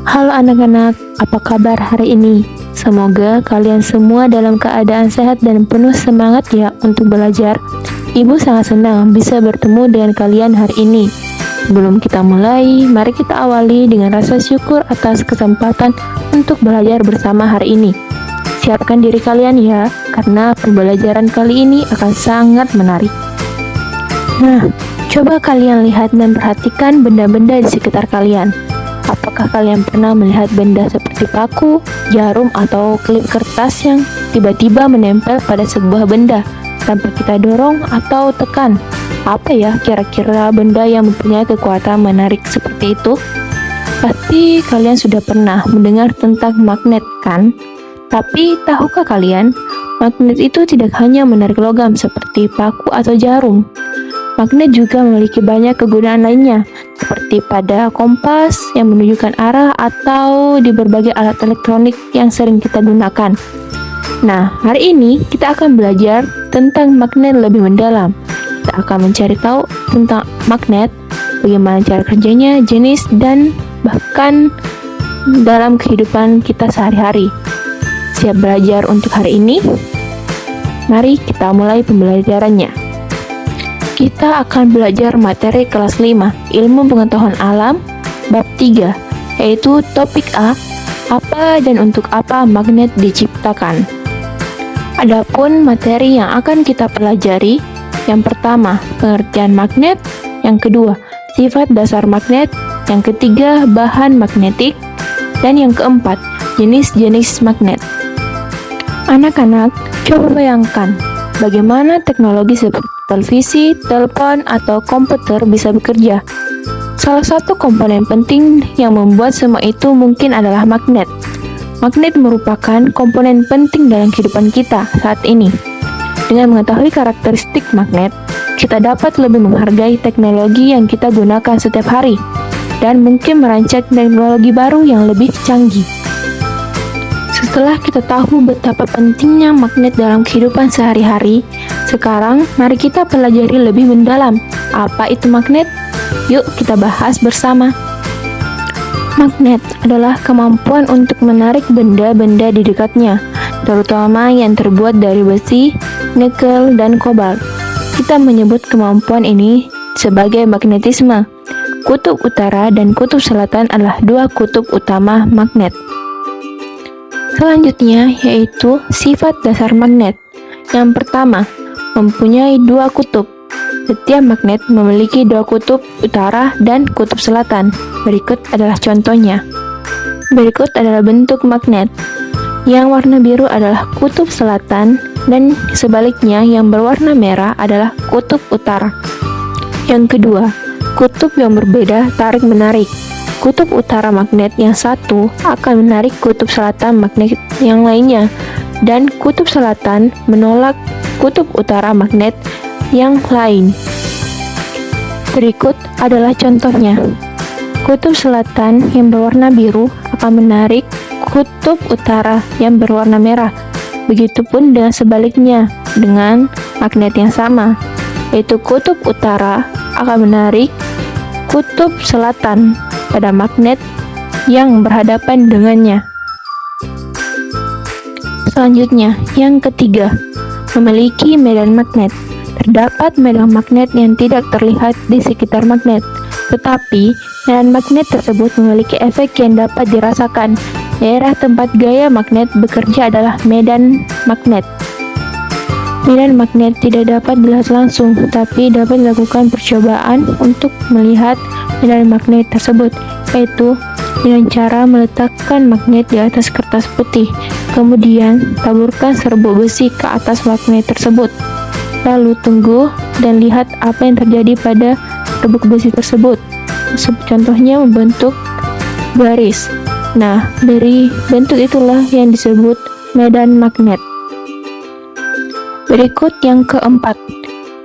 Halo anak-anak, apa kabar hari ini? Semoga kalian semua dalam keadaan sehat dan penuh semangat ya untuk belajar. Ibu sangat senang bisa bertemu dengan kalian hari ini. Sebelum kita mulai, mari kita awali dengan rasa syukur atas kesempatan untuk belajar bersama hari ini. Siapkan diri kalian ya, karena pembelajaran kali ini akan sangat menarik. Nah, coba kalian lihat dan perhatikan benda-benda di sekitar kalian. Apakah kalian pernah melihat benda seperti paku, jarum, atau klip kertas yang tiba-tiba menempel pada sebuah benda tanpa kita dorong atau tekan? Apa ya kira-kira benda yang mempunyai kekuatan menarik seperti itu? Pasti kalian sudah pernah mendengar tentang magnet, kan? Tapi tahukah kalian, magnet itu tidak hanya menarik logam seperti paku atau jarum. Magnet juga memiliki banyak kegunaan lainnya, seperti pada kompas yang menunjukkan arah atau di berbagai alat elektronik yang sering kita gunakan. Nah, hari ini kita akan belajar tentang magnet lebih mendalam. Kita akan mencari tahu tentang magnet, bagaimana cara kerjanya, jenis, dan bahkan dalam kehidupan kita sehari-hari. Siap belajar untuk hari ini? Mari kita mulai pembelajarannya. Kita akan belajar materi kelas 5, Ilmu Pengetahuan Alam, bab 3, yaitu topik A, apa dan untuk apa magnet diciptakan. Adapun materi yang akan kita pelajari, yang pertama, pengertian magnet, yang kedua, sifat dasar magnet, yang ketiga, bahan magnetik, dan yang keempat, jenis-jenis magnet. Anak-anak, coba bayangkan bagaimana teknologi seperti televisi, telepon, atau komputer bisa bekerja. Salah satu komponen penting yang membuat semua itu mungkin adalah magnet. Magnet merupakan komponen penting dalam kehidupan kita saat ini. Dengan mengetahui karakteristik magnet, kita dapat lebih menghargai teknologi yang kita gunakan setiap hari, dan mungkin merancang teknologi baru yang lebih canggih. Setelah kita tahu betapa pentingnya magnet dalam kehidupan sehari-hari, sekarang mari kita pelajari lebih mendalam. Apa itu magnet? Yuk kita bahas bersama. Magnet adalah kemampuan untuk menarik benda-benda di dekatnya, terutama yang terbuat dari besi, nikel, dan kobalt. Kita menyebut kemampuan ini sebagai magnetisme. Kutub utara dan kutub selatan adalah dua kutub utama magnet. Selanjutnya yaitu sifat dasar magnet. Yang pertama, mempunyai dua kutub. Setiap magnet memiliki dua kutub utara dan kutub selatan. Berikut adalah contohnya. Berikut adalah bentuk magnet. Yang warna biru adalah kutub selatan dan sebaliknya yang berwarna merah adalah kutub utara. Yang kedua, kutub yang berbeda tarik-menarik. Kutub utara magnet yang satu akan menarik kutub selatan magnet yang lainnya, dan kutub selatan menolak kutub utara magnet yang lain. Berikut adalah contohnya. Kutub selatan yang berwarna biru akan menarik kutub utara yang berwarna merah. Begitupun dengan sebaliknya dengan magnet yang sama, yaitu kutub utara akan menarik kutub selatan pada magnet yang berhadapan dengannya. Selanjutnya, yang ketiga, memiliki medan magnet. Terdapat medan magnet yang tidak terlihat di sekitar magnet, tetapi medan magnet tersebut memiliki efek yang dapat dirasakan. Daerah tempat gaya magnet bekerja adalah medan magnet. Medan magnet tidak dapat dilihat langsung, tapi dapat dilakukan percobaan untuk melihat medan magnet tersebut, yaitu dengan cara meletakkan magnet di atas kertas putih, kemudian taburkan serbuk besi ke atas magnet tersebut. Lalu tunggu dan lihat apa yang terjadi pada serbuk besi tersebut. Contohnya membentuk garis. Nah, dari bentuk itulah yang disebut medan magnet. Berikut yang keempat,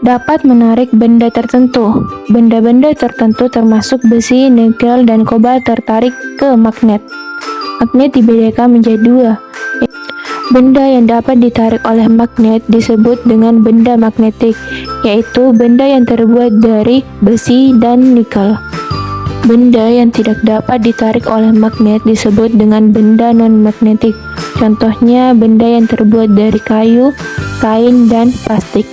dapat menarik benda tertentu. Benda-benda tertentu termasuk besi, nikel, dan kobalt tertarik ke magnet. Magnet dibedakan menjadi dua. Benda yang dapat ditarik oleh magnet disebut dengan benda magnetik, yaitu benda yang terbuat dari besi dan nikel. Benda yang tidak dapat ditarik oleh magnet disebut dengan benda non-magnetik. Contohnya benda yang terbuat dari kayu, kain, dan plastik.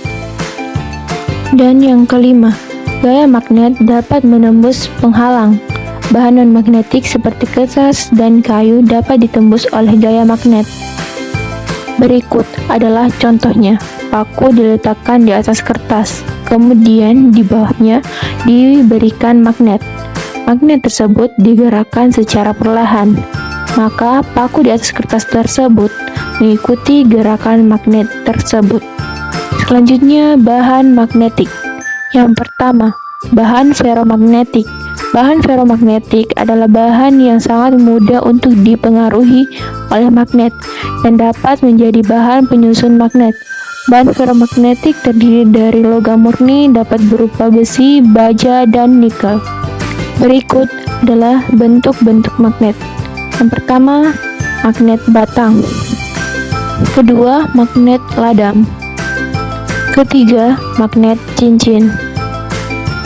Dan yang kelima, gaya magnet dapat menembus penghalang. Bahan non-magnetik seperti kertas dan kayu dapat ditembus oleh gaya magnet. Berikut adalah contohnya. Paku diletakkan di atas kertas, kemudian di bawahnya diberikan magnet. Magnet tersebut digerakkan secara perlahan, maka paku di atas kertas tersebut mengikuti gerakan magnet tersebut. Selanjutnya, bahan magnetik. Yang pertama, bahan ferromagnetik. Bahan ferromagnetik adalah bahan yang sangat mudah untuk dipengaruhi oleh magnet dan dapat menjadi bahan penyusun magnet. Bahan ferromagnetik terdiri dari logam murni, dapat berupa besi, baja, dan nikel. Berikut adalah bentuk-bentuk magnet. Yang pertama, magnet batang. Kedua, magnet ladam. Ketiga, magnet cincin.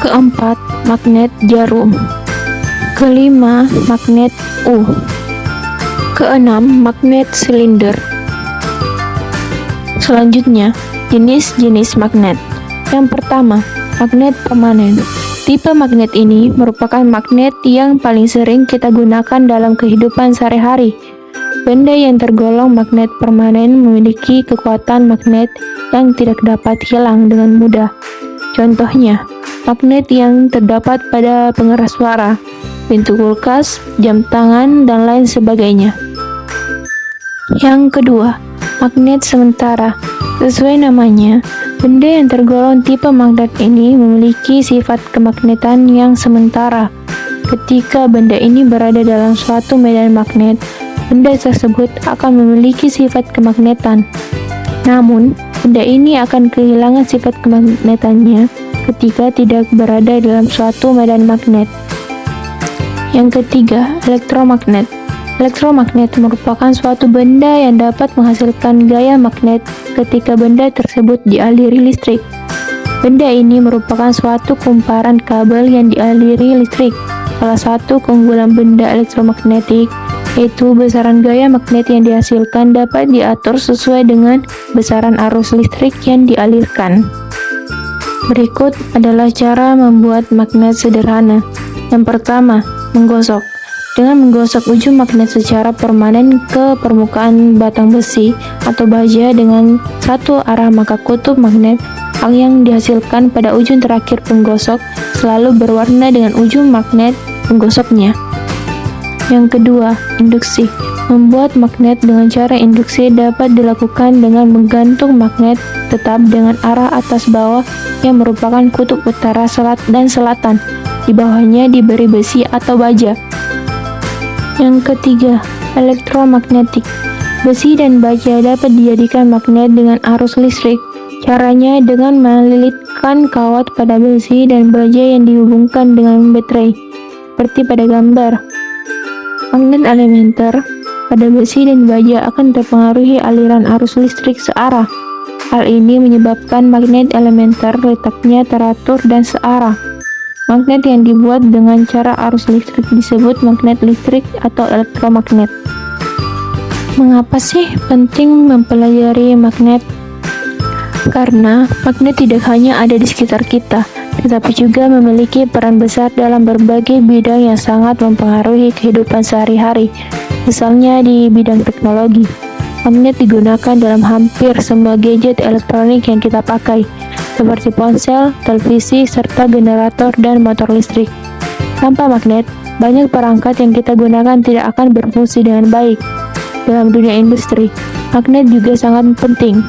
Keempat, magnet jarum. Kelima, magnet U. Keenam, magnet silinder. Selanjutnya, jenis-jenis magnet. Yang pertama, magnet permanen. Tipe magnet ini merupakan magnet yang paling sering kita gunakan dalam kehidupan sehari-hari. Benda yang tergolong magnet permanen memiliki kekuatan magnet yang tidak dapat hilang dengan mudah. Contohnya, magnet yang terdapat pada pengeras suara, pintu kulkas, jam tangan, dan lain sebagainya. Yang kedua, magnet sementara. Sesuai namanya, benda yang tergolong tipe magnet ini memiliki sifat kemagnetan yang sementara. Ketika benda ini berada dalam suatu medan magnet, benda tersebut akan memiliki sifat kemagnetan. Namun, benda ini akan kehilangan sifat kemagnetannya ketika tidak berada dalam suatu medan magnet. Yang ketiga, elektromagnet. Elektromagnet merupakan suatu benda yang dapat menghasilkan gaya magnet ketika benda tersebut dialiri listrik. Benda ini merupakan suatu kumparan kabel yang dialiri listrik. Salah satu keunggulan benda elektromagnetik yaitu besaran gaya magnet yang dihasilkan dapat diatur sesuai dengan besaran arus listrik yang dialirkan. Berikut adalah cara membuat magnet sederhana. Yang pertama, menggosok. Dengan menggosok ujung magnet secara permanen ke permukaan batang besi atau baja dengan satu arah, maka kutub magnet yang dihasilkan pada ujung terakhir penggosok selalu berwarna dengan ujung magnet penggosoknya. Yang kedua, induksi. Membuat magnet dengan cara induksi dapat dilakukan dengan menggantung magnet tetap dengan arah atas bawah yang merupakan kutub utara, dan selatan. Di bawahnya diberi besi atau baja. Yang ketiga, elektromagnetik. Besi dan baja dapat dijadikan magnet dengan arus listrik. Caranya dengan melilitkan kawat pada besi dan baja yang dihubungkan dengan baterai, seperti pada gambar. Magnet elementer pada besi dan baja akan terpengaruhi aliran arus listrik searah. Hal ini menyebabkan magnet elementer letaknya teratur dan searah. Magnet yang dibuat dengan cara arus listrik disebut magnet listrik atau elektromagnet. Mengapa sih penting mempelajari magnet? Karena magnet tidak hanya ada di sekitar kita, tetapi juga memiliki peran besar dalam berbagai bidang yang sangat mempengaruhi kehidupan sehari-hari. Misalnya di bidang teknologi, magnet digunakan dalam hampir semua gadget elektronik yang kita pakai, seperti ponsel, televisi, serta generator dan motor listrik. Tanpa magnet, banyak perangkat yang kita gunakan tidak akan berfungsi dengan baik. Dalam dunia industri, magnet juga sangat penting.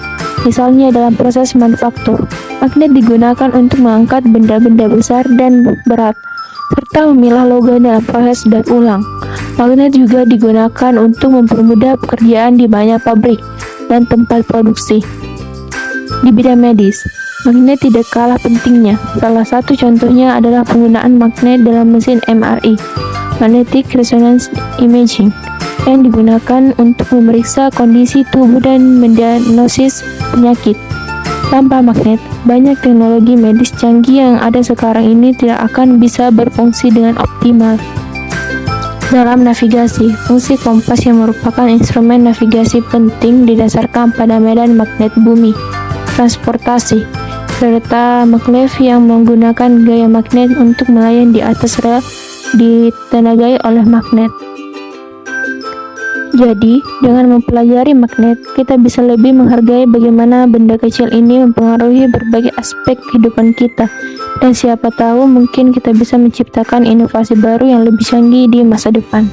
Misalnya dalam proses manufaktur, magnet digunakan untuk mengangkat benda-benda besar dan berat, serta memilah logam dalam proses daur ulang. Magnet juga digunakan untuk mempermudah pekerjaan di banyak pabrik dan tempat produksi. Di bidang medis, magnet tidak kalah pentingnya. Salah satu contohnya adalah penggunaan magnet dalam mesin MRI, Magnetic Resonance Imaging, yang digunakan untuk memeriksa kondisi tubuh dan mendiagnosis penyakit. Tanpa magnet, banyak teknologi medis canggih yang ada sekarang ini tidak akan bisa berfungsi dengan optimal. Dalam navigasi, fungsi kompas yang merupakan instrumen navigasi penting didasarkan pada medan magnet bumi, transportasi, serta maglev yang menggunakan gaya magnet untuk melayang di atas rel ditenagai oleh magnet. Jadi, dengan mempelajari magnet, kita bisa lebih menghargai bagaimana benda kecil ini mempengaruhi berbagai aspek kehidupan kita. Dan siapa tahu mungkin kita bisa menciptakan inovasi baru yang lebih canggih di masa depan.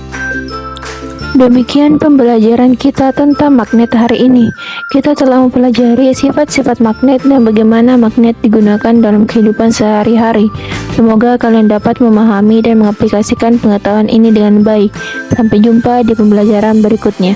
Demikian pembelajaran kita tentang magnet hari ini. Kita telah mempelajari sifat-sifat magnet dan bagaimana magnet digunakan dalam kehidupan sehari-hari. Semoga kalian dapat memahami dan mengaplikasikan pengetahuan ini dengan baik. Sampai jumpa di pembelajaran berikutnya.